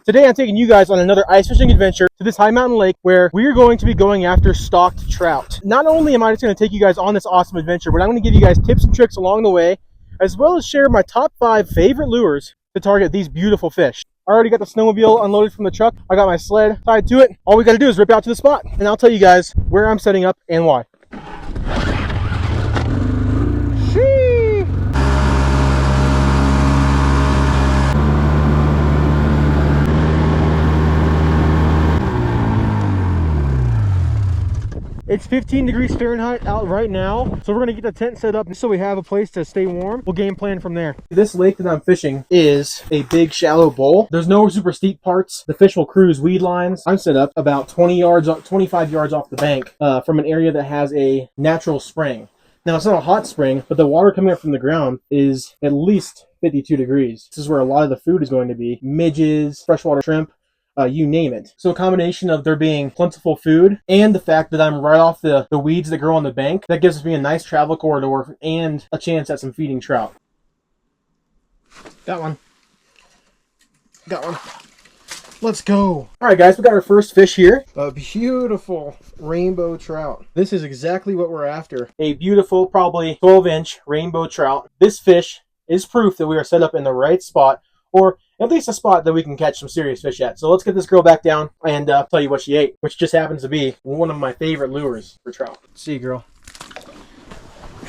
Today I'm taking you guys on another ice fishing adventure to this high mountain lake where we are going to be going after stocked trout. Not only am I just going to take you guys on this awesome adventure, but I'm going to give you guys tips and tricks along the way, as well as share my top 5 favorite lures to target these beautiful fish. I already got the snowmobile unloaded from the truck. I got my sled tied to it. All we got to do is rip out to the spot, and I'll tell you guys where I'm setting up and why. It's 15 degrees Fahrenheit out right now, so we're gonna get the tent set up so we have a place to stay warm. We'll game plan from there. This lake that I'm fishing is a big shallow bowl. There's no super steep parts. The fish will cruise weed lines. I'm set up about 25 yards off the bank from an area that has a natural spring. Now, it's not a hot spring, but the water coming up from the ground is at least 52 degrees. This is where a lot of the food is going to be. Midges, freshwater shrimp. You name it. So a combination of there being plentiful food and the fact that I'm right off the weeds that grow on the bank, that gives me a nice travel corridor and a chance at some feeding trout. Got one. Got one. Let's go. All right, guys, we got our first fish here. A beautiful rainbow trout. This is exactly what we're after. A beautiful, probably 12-inch rainbow trout. This fish is proof that we are set up in the right spot, or at least a spot that we can catch some serious fish at. So let's get this girl back down and tell you what she ate, which just happens to be one of my favorite lures for trout. See you, girl.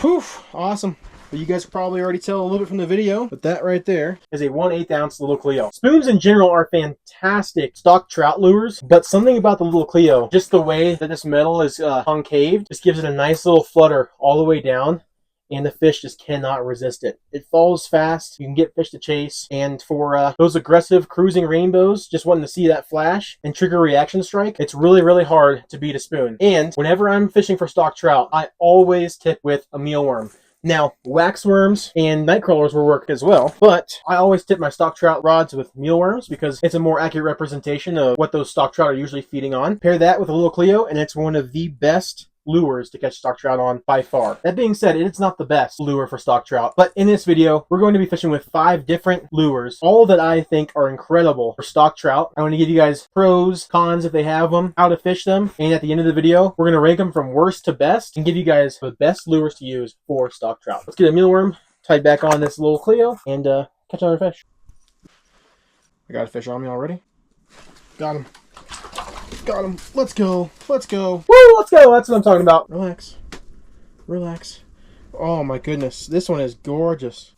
Whew, awesome. But you guys can probably already tell a little bit from the video, but that right there is a 1/8 ounce little Cleo. Spoons in general are fantastic stock trout lures, but something about the little Cleo, just the way that this metal is concaved, just gives it a nice little flutter all the way down. And the fish just cannot resist it. It falls fast, you can get fish to chase, and for those aggressive cruising rainbows, just wanting to see that flash and trigger a reaction strike, it's really, really hard to beat a spoon. And whenever I'm fishing for stock trout, I always tip with a mealworm. Now, wax worms and night crawlers will work as well, but I always tip my stock trout rods with mealworms because it's a more accurate representation of what those stock trout are usually feeding on. Pair that with a little Cleo, and it's one of the best lures to catch stock trout on by far. That being said, it's not the best lure for stock trout, but in this video we're going to be fishing with 5 different lures, all that I think are incredible for stock trout. I'm going to give you guys pros, cons if they have them, how to fish them, and at the end of the video we're going to rank them from worst to best and give you guys the best lures to use for stock trout. Let's get a mealworm tied back on this little Cleo and catch another fish. I got a fish on me already. Got him. Got him. Let's go. Let's go. Woo, let's go. That's what I'm talking about. Relax. Relax. Oh my goodness. This one is gorgeous.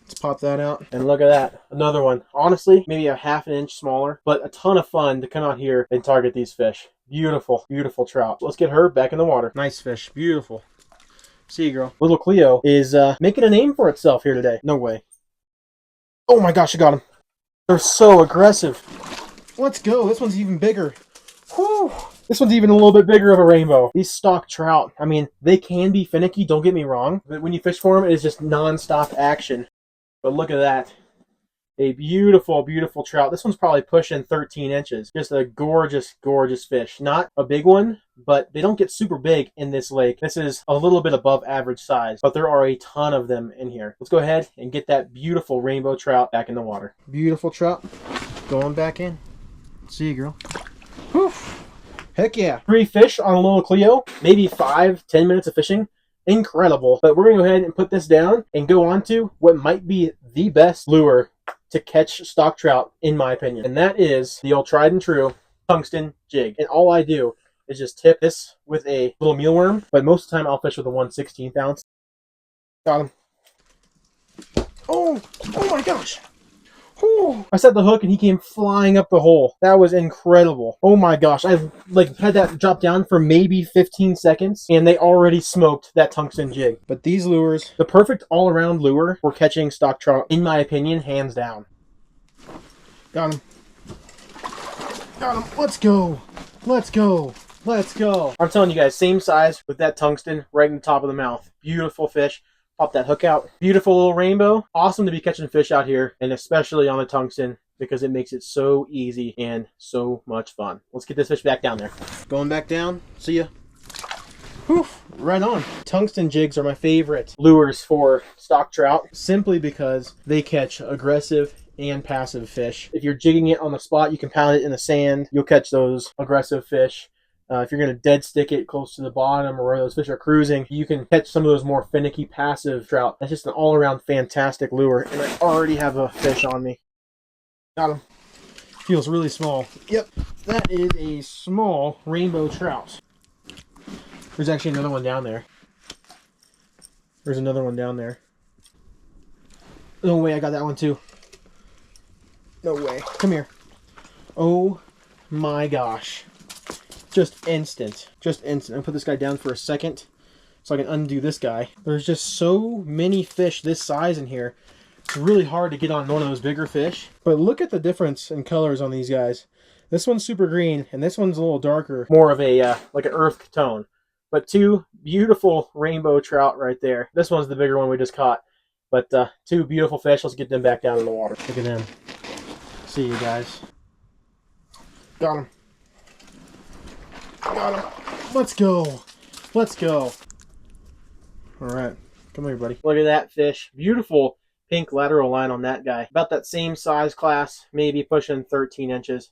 Let's pop that out. And look at that. Another one. Honestly, maybe a ½ inch smaller, but a ton of fun to come out here and target these fish. Beautiful, beautiful trout. Let's get her back in the water. Nice fish. Beautiful. See you, girl. Little Cleo is making a name for itself here today. No way. Oh my gosh, I got him. They're so aggressive. Let's go. This one's even bigger. Whew. This one's even a little bit bigger of a rainbow. These stock trout, I mean, they can be finicky, don't get me wrong, but when you fish for them, it is just non-stop action. But look at that. A beautiful, beautiful trout. This one's probably pushing 13 inches. Just a gorgeous, gorgeous fish. Not a big one, but they don't get super big in this lake. This is a little bit above average size, but there are a ton of them in here. Let's go ahead and get that beautiful rainbow trout back in the water. Beautiful trout going back in. See you, girl. Whew. Heck yeah. 3 fish on a little Cleo, maybe 5-10 minutes of fishing. Incredible. But we're going to go ahead and put this down and go on to what might be the best lure to catch stock trout, in my opinion. And that is the old tried and true tungsten jig. And all I do is just tip this with a little mealworm, but most of the time I'll fish with a 1/16 ounce. Got him. Oh my gosh. Whew. I set the hook and he came flying up the hole. That was incredible. Oh my gosh. I've had that drop down for maybe 15 seconds and they already smoked that tungsten jig. But these lures, the perfect all-around lure for catching stock trout, in my opinion, hands down. Got him. Got him. Let's go. Let's go. Let's go. I'm telling you guys, same size with that tungsten right in the top of the mouth. Beautiful fish. Pop that hook out. Beautiful little rainbow. Awesome to be catching fish out here, and especially on the tungsten because it makes it so easy and so much fun. Let's get this fish back down there. Going back down. See ya. Whew, right on. Tungsten jigs are my favorite lures for stock trout simply because they catch aggressive and passive fish. If you're jigging it on the spot, you can pound it in the sand. You'll catch those aggressive fish. If you're going to dead stick it close to the bottom or where those fish are cruising, you can catch some of those more finicky passive trout. That's just an all-around fantastic lure. And I already have a fish on me. Got him. Feels really small. Yep, that is a small rainbow trout. There's actually another one down there. There's another one down there. No way, I got that one too. No way. Come here. Oh my gosh. Just instant. Just instant. I'll put this guy down for a second so I can undo this guy. There's just so many fish this size in here. It's really hard to get on one of those bigger fish. But look at the difference in colors on these guys. This one's super green, and this one's a little darker. More of a, like an earth tone. But two beautiful rainbow trout right there. This one's the bigger one we just caught. But two beautiful fish. Let's get them back down in the water. Look at them. See you guys. Got them. Got him. Let's go. Let's go. All right. Come here, buddy. Look at that fish. Beautiful pink lateral line on that guy. About that same size class, maybe pushing 13 inches.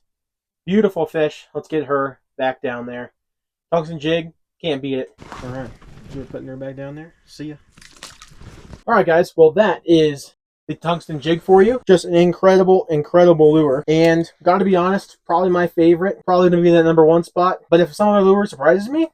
Beautiful fish. Let's get her back down there. Tungsten jig. Can't beat it. All right. You're putting her back down there. See ya. All right, guys. Well, that is the tungsten jig for you. Just an incredible, incredible lure. And gotta be honest, probably my favorite. Probably gonna be in that #1 spot. But if some other lure surprises me,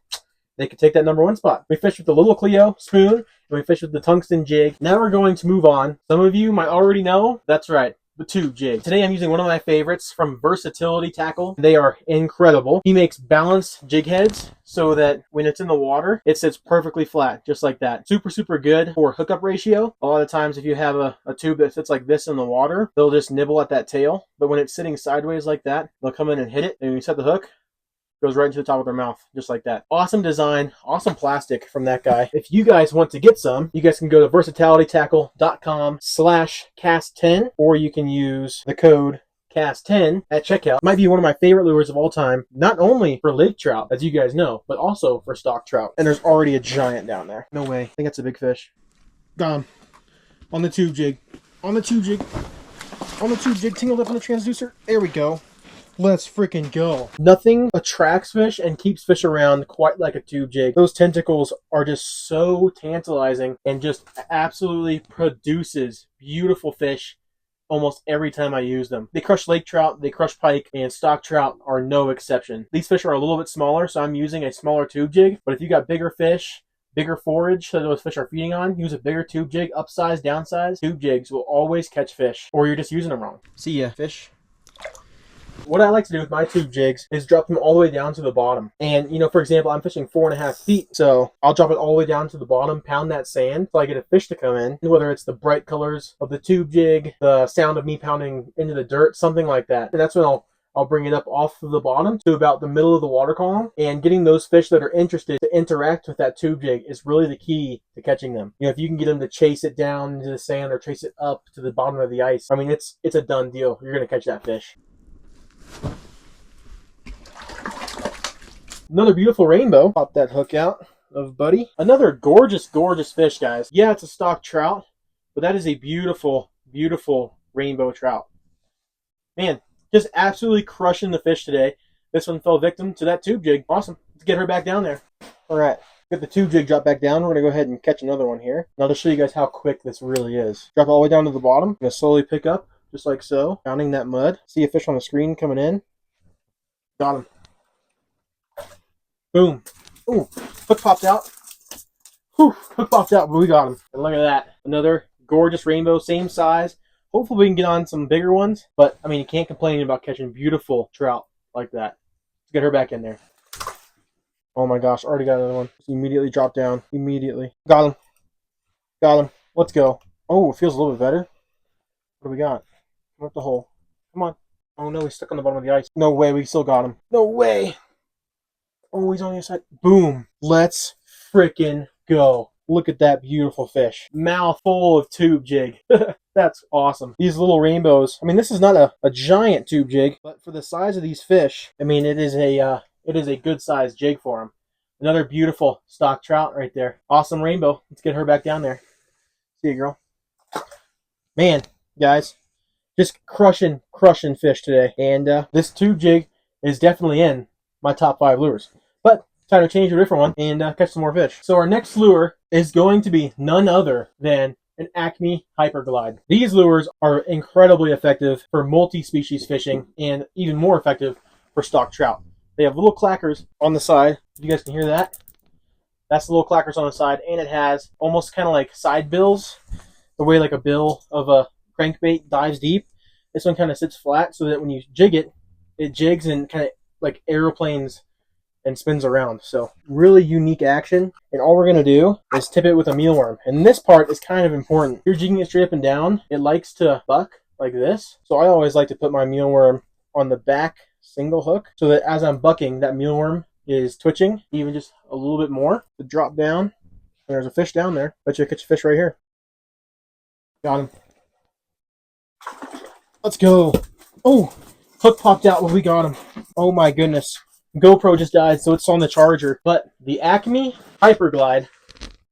they could take that #1 spot. We fished with the little Cleo spoon, and we fished with the tungsten jig. Now we're going to move on. Some of you might already know. That's right. The tube jig. Today I'm using one of my favorites from Versatility Tackle. They are incredible. He makes balanced jig heads so that when it's in the water, it sits perfectly flat, just like that. Super, super good for hookup ratio. A lot of times if you have a tube that sits like this in the water, they'll just nibble at that tail. But when it's sitting sideways like that, they'll come in and hit it. And when you set the hook, goes right into the top of their mouth, just like that. Awesome design, awesome plastic from that guy. If you guys want to get some, you guys can go to versatilitytackle.com/cast10, or you can use the code cast10 at checkout. Might be one of my favorite lures of all time, not only for lake trout, as you guys know, but also for stock trout. And there's already a giant down there. No way. I think that's a big fish. Got him. On the tube jig. On the tube jig. On the tube jig. Tingled up on the transducer. There we go. Let's freaking go. Nothing attracts fish and keeps fish around quite like a tube jig. Those tentacles are just so tantalizing and just absolutely produces beautiful fish almost every time I use them. They crush lake trout, they crush pike, and stock trout are no exception. These fish are a little bit smaller, so I'm using a smaller tube jig. But if you got bigger fish, bigger forage that those fish are feeding on, use a bigger tube jig, upsize, downsize. Tube jigs will always catch fish, or you're just using them wrong. See ya, fish. What I like to do with my tube jigs is drop them all the way down to the bottom. And, you know, for example, I'm fishing 4.5 feet, so I'll drop it all the way down to the bottom, pound that sand, so I get a fish to come in, whether it's the bright colors of the tube jig, the sound of me pounding into the dirt, something like that. And that's when I'll bring it up off of the bottom to about the middle of the water column. And getting those fish that are interested to interact with that tube jig is really the key to catching them. You know, if you can get them to chase it down into the sand or chase it up to the bottom of the ice, I mean, it's a done deal. You're going to catch that fish. Another beautiful rainbow. Pop that hook out of Buddy. Another gorgeous, gorgeous fish, guys. Yeah, it's a stock trout, but that is a beautiful, beautiful rainbow trout. Man, just absolutely crushing the fish today. This one fell victim to that tube jig. Awesome. Let's get her back down there. All right. Get the tube jig dropped back down. We're going to go ahead and catch another one here. Now to show you guys how quick this really is. Drop it all the way down to the bottom. I'm going to slowly pick up, just like so. Pounding that mud. See a fish on the screen coming in. Got him. Boom. Ooh, hook popped out. Whew, hook popped out, but we got him. And look at that. Another gorgeous rainbow, same size. Hopefully we can get on some bigger ones. But, I mean, you can't complain about catching beautiful trout like that. Let's get her back in there. Oh my gosh, already got another one. Just immediately dropped down. Immediately. Got him. Got him. Let's go. Oh, it feels a little bit better. What do we got? Come up the hole. Come on. Oh no, he's stuck on the bottom of the ice. No way, we still got him. No way. Oh, he's on the other side. Boom. Let's freaking go. Look at that beautiful fish. Mouth full of tube jig. That's awesome. These little rainbows. I mean, this is not a giant tube jig, but for the size of these fish, I mean, it is a good sized jig for them. Another beautiful stock trout right there. Awesome rainbow. Let's get her back down there. See you, girl. Man, guys, Just crushing fish today. And this tube jig is definitely in my top 5 lures. But time to change to a different one and catch some more fish. So our next lure is going to be none other than an Acme Hyperglide. These lures are incredibly effective for multi-species fishing and even more effective for stock trout. They have little clackers on the side. You guys can hear that? That's the little clackers on the side, and it has almost kind of like side bills, the way like a bill of a crankbait dives deep. This one kind of sits flat so that when you jig it, it jigs and kind of like aeroplanes and spins around. So really unique action. And all we're going to do is tip it with a mealworm. And this part is kind of important. If you're jigging it straight up and down, it likes to buck like this. So I always like to put my mealworm on the back single hook so that as I'm bucking, that mealworm is twitching even just a little bit more to drop down. And there's a fish down there. Bet you catch a fish right here. Got him. Let's go. Oh, hook popped out when we got him. Oh my goodness. GoPro just died, so it's on the charger. But the Acme Hyperglide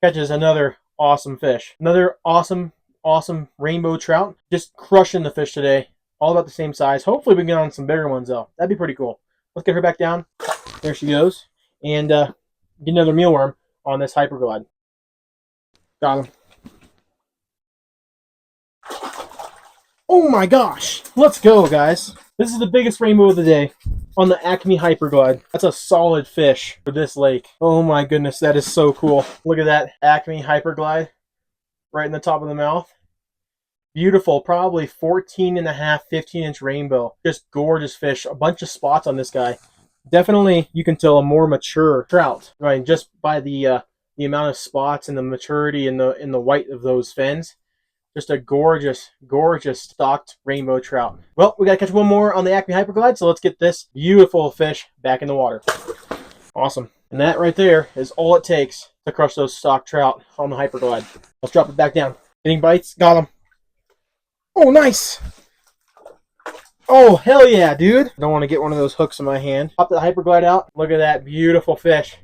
catches another awesome fish. Another awesome rainbow trout. Just crushing the fish today. All about the same size. Hopefully we can get on some bigger ones though. That'd be pretty cool. Let's get her back down. There she goes. And get another mealworm on this Hyperglide. Got him. Oh my gosh. Let's go, guys. This is the biggest rainbow of the day on the Acme Hyperglide. That's a solid fish for this lake. Oh my goodness, that is so cool. Look at that Acme Hyperglide right in the top of the mouth. Beautiful, probably 14.5, 15-inch rainbow. Just gorgeous fish. A bunch of spots on this guy. Definitely, you can tell a more mature trout, right? Just by the amount of spots and the maturity in the white of those fins. Just a gorgeous stocked rainbow trout. Well, we got to catch one more on the Acme Hyperglide, so let's get this beautiful fish back in the water. Awesome. And that right there is all it takes to crush those stock trout on the Hyperglide. Let's drop it back down. Getting bites. Got him. Oh, nice. Oh, hell yeah, dude. I don't want to get one of those hooks in my hand. Pop the Hyperglide out. Look at that beautiful fish.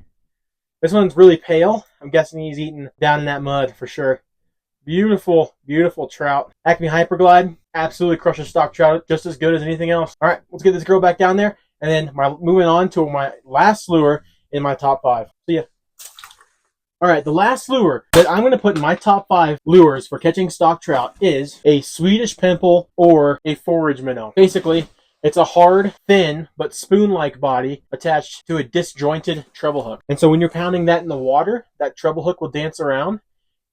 This one's really pale. I'm guessing he's eating down in that mud for sure. Beautiful trout. Acme Hyperglide absolutely crushes stock trout just as good as anything else. All right, let's get this girl back down there. And then moving on to my last lure in my top 5. See ya. All right, the last lure that I'm going to put in my top 5 lures for catching stock trout is a Swedish pimple or a forage minnow. Basically, it's a hard, thin, but spoon-like body attached to a disjointed treble hook. And so when you're pounding that in the water, that treble hook will dance around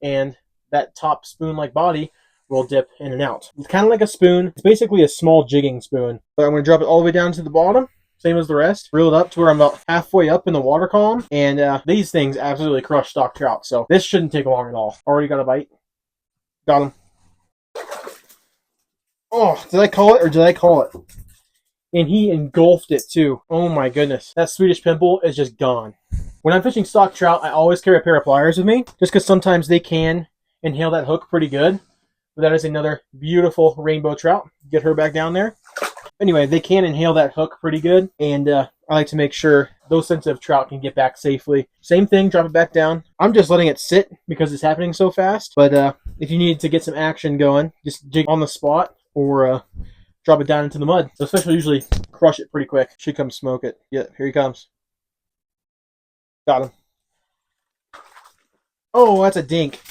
and that top spoon-like body will dip in and out. It's kind of like a spoon. It's basically a small jigging spoon. But I'm going to drop it all the way down to the bottom, same as the rest. Reel it up to where I'm about halfway up in the water column. And these things absolutely crush stock trout. So this shouldn't take long at all. Already got a bite. Got him. Oh, did I call it or did I call it? And he engulfed it too. Oh my goodness. That Swedish pimple is just gone. When I'm fishing stock trout, I always carry a pair of pliers with me. Just because sometimes they can inhale that hook pretty good. But that is another beautiful rainbow trout. Get her back down there. Anyway, they can inhale that hook pretty good. And I like to make sure those sensitive trout can get back safely. Same thing, drop it back down. I'm just letting it sit because it's happening so fast. But if you need to get some action going, just jig on the spot or drop it down into the mud. Those fish will usually crush it pretty quick. Should come smoke it. Yeah, here he comes. Got him. Oh, that's a dink.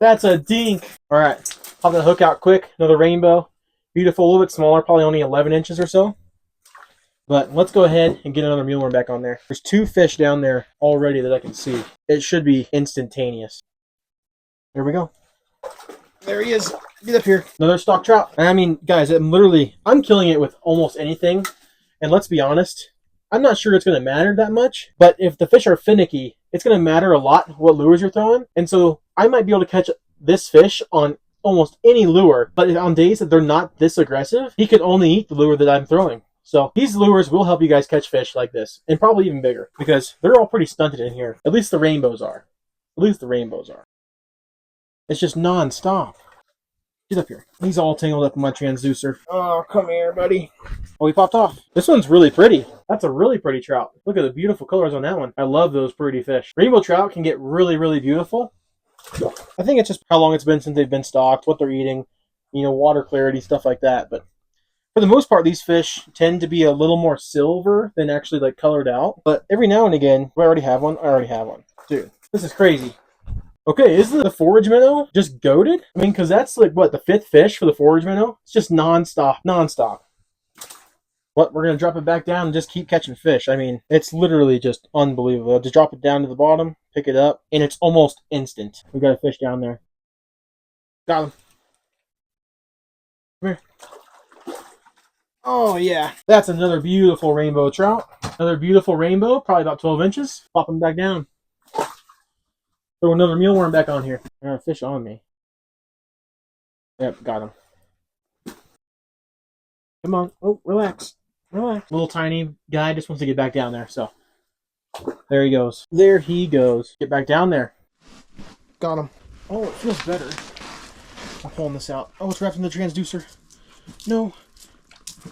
That's a dink. All right, pop that hook out quick. Another rainbow. Beautiful, a little bit smaller, probably only 11 inches or so. But let's go ahead and get another mealworm back on there. There's 2 fish down there already that I can see. It should be instantaneous. There we go. There he is. Get up here. Another stock trout. I mean, guys, I'm killing it with almost anything. And let's be honest, I'm not sure it's going to matter that much. But if the fish are finicky, it's going to matter a lot what lures you're throwing. And so I might be able to catch this fish on almost any lure. But on days that they're not this aggressive, he could only eat the lure that I'm throwing. So these lures will help you guys catch fish like this. And probably even bigger. Because they're all pretty stunted in here. At least the rainbows are. It's just non-stop. Get up here. He's all tangled up in my transducer. Oh, come here, buddy. Oh, he popped off. This one's really pretty. That's a really pretty trout. Look at the beautiful colors on that one. I love those pretty fish. Rainbow trout can get really, really beautiful. I think it's just how long it's been since they've been stocked, what they're eating. you know, water clarity, stuff like that. But for the most part, these fish tend to be a little more silver than actually like colored out. But every now and again, do I already have one? I already have one. Dude, this is crazy. Okay, isn't the forage minnow just goated? I mean, because that's like, what, the 5th fish for the forage minnow? It's just nonstop. What, we're going to drop it back down and just keep catching fish. I mean, it's literally just unbelievable. Just drop it down to the bottom, pick it up, and it's almost instant. We got a fish down there. Got him. Come here. Oh, yeah. That's another beautiful rainbow trout. Another beautiful rainbow, probably about 12 inches. Pop him back down. Throw another mealworm back on here. I got a fish on me. Yep, got him. Come on. Oh, relax. Relax. Little tiny guy just wants to get back down there, so. There he goes. There he goes. Get back down there. Got him. Oh, it feels better. I'm pulling this out. Oh, it's wrapped in the transducer. No.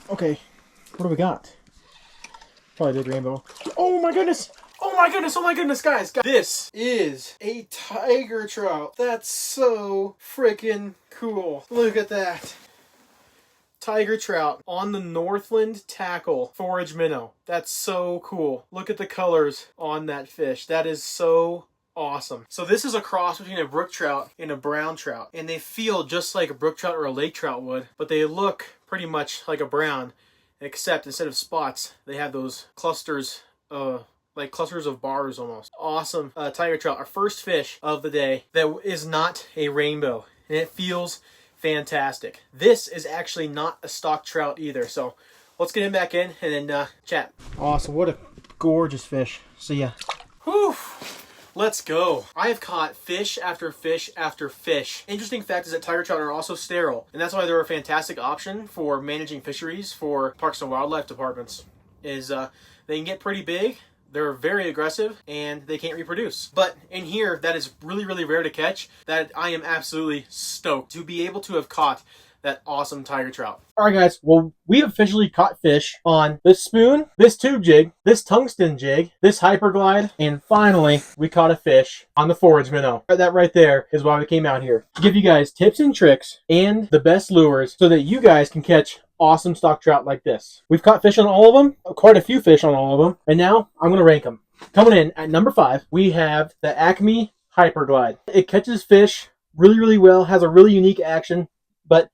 Okay. What do we got? Probably a big rainbow. Oh my goodness! Oh my goodness, oh my goodness, guys. This is a tiger trout. That's so freaking cool. Look at that. Tiger trout on the Northland tackle forage minnow. That's so cool. Look at the colors on that fish. That is so awesome. So this is a cross between a brook trout and a brown trout. And they feel just like a brook trout or a lake trout would, but they look pretty much like a brown, except instead of spots, they have those clusters, like clusters of bars almost. Awesome tiger trout, our first fish of the day that is not a rainbow, and it feels fantastic. This is actually not a stock trout either, so let's get him back in and then chat. Awesome, what a gorgeous fish. See ya. Whew. Let's go. I have caught fish after fish after fish. Interesting fact is that tiger trout are also sterile, and that's why they're a fantastic option for managing fisheries for parks and wildlife departments. Is they can get pretty big. They're very aggressive, and they can't reproduce. But in here, that is really, really rare to catch, that I am absolutely stoked to be able to have caught that awesome tiger trout. All right, guys. Well, we officially caught fish on this spoon, this tube jig, this tungsten jig, this hyperglide, and finally, we caught a fish on the forage minnow. That right there is why we came out here, to give you guys tips and tricks and the best lures so that you guys can catch awesome stock trout like this. We've caught fish on all of them, quite a few fish on all of them, and now I'm going to rank them. Coming in at number 5, we have the Acme Hyperglide. It catches fish really, really well, has a really unique action, but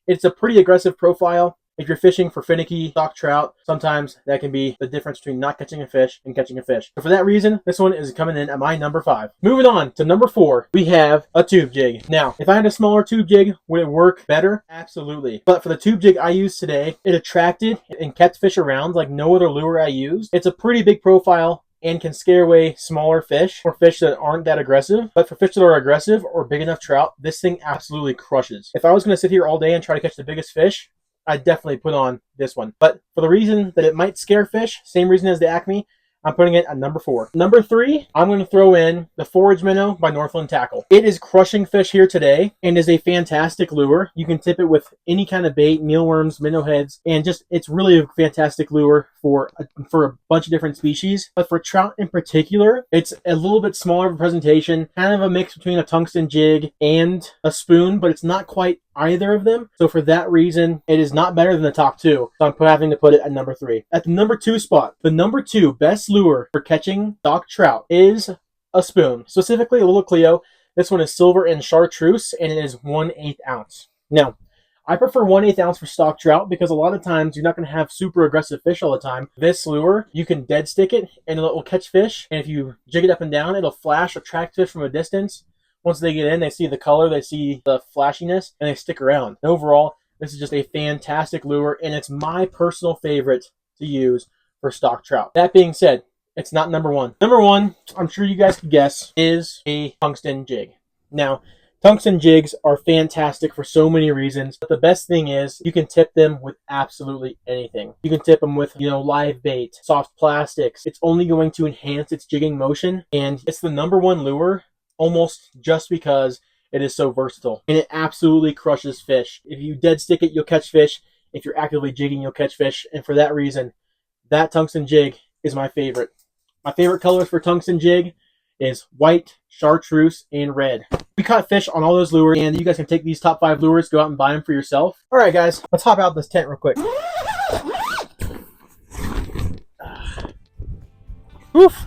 it's a pretty aggressive profile. If you're fishing for finicky stock trout, sometimes that can be the difference between not catching a fish and catching a fish. So for that reason, this one is coming in at my number 5. Moving on to number 4, we have a tube jig. Now, if I had a smaller tube jig, would it work better? Absolutely. But for the tube jig I used today, it attracted and kept fish around like no other lure I used. It's a pretty big profile and can scare away smaller fish or fish that aren't that aggressive. But for fish that are aggressive or big enough trout, this thing absolutely crushes. If I was going to sit here all day and try to catch the biggest fish, I'd definitely put on this one. But for the reason that it might scare fish, same reason as the Acme, I'm putting it at number 4. Number 3, I'm going to throw in the Forage Minnow by Northland Tackle. It is crushing fish here today and is a fantastic lure. You can tip it with any kind of bait, mealworms, minnow heads, and just it's really a fantastic lure for a bunch of different species. But for trout in particular, it's a little bit smaller of a presentation, kind of a mix between a tungsten jig and a spoon, but it's not quite either of them. So for that reason, it is not better than the top 2. So I'm having to put it at number 3. At the number 2 spot, the number 2 best lure for catching stock trout is a spoon, specifically a little Cleo. This one is silver and chartreuse, and it is 1/8 ounce. Now, I prefer 1/8 ounce for stock trout because a lot of times you're not going to have super aggressive fish all the time. This lure, you can dead stick it and it will catch fish. And if you jig it up and down, it'll flash, attract fish from a distance. Once they get in, they see the color, they see the flashiness, and they stick around. And overall, this is just a fantastic lure, and it's my personal favorite to use for stock trout. That being said, it's not number 1. Number 1, I'm sure you guys could guess, is a tungsten jig. Now, tungsten jigs are fantastic for so many reasons, but the best thing is you can tip them with absolutely anything. You can tip them with, live bait, soft plastics. It's only going to enhance its jigging motion, and it's the number 1 lure almost just because it is so versatile. And it absolutely crushes fish. If you dead stick it, you'll catch fish. If you're actively jigging, you'll catch fish. And for that reason, that tungsten jig is my favorite. My favorite colors for tungsten jig is white, chartreuse, and red. We caught fish on all those lures, and you guys can take these top 5 lures, go out and buy them for yourself. All right, guys, let's hop out this tent real quick. Oof.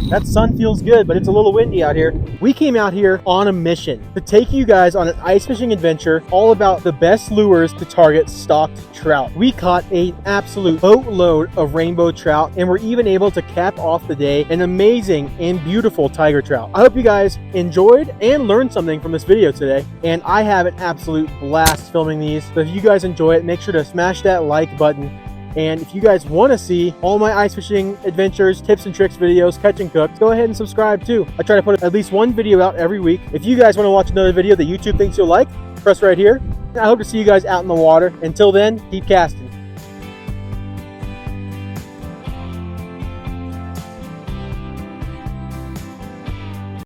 That sun feels good, but it's a little windy out here. We came out here on a mission to take you guys on an ice fishing adventure all about the best lures to target stocked trout. We caught an absolute boatload of rainbow trout, and we're even able to cap off the day an amazing and beautiful tiger trout. I hope you guys enjoyed and learned something from this video today, and I have an absolute blast filming these. So if you guys enjoy it, make sure to smash that like button. And if you guys want to see all my ice fishing adventures, tips and tricks videos, catch and cooks, go ahead and subscribe too. I try to put at least one video out every week. If you guys want to watch another video that YouTube thinks you'll like, press right here. I hope to see you guys out in the water. Until then, keep casting.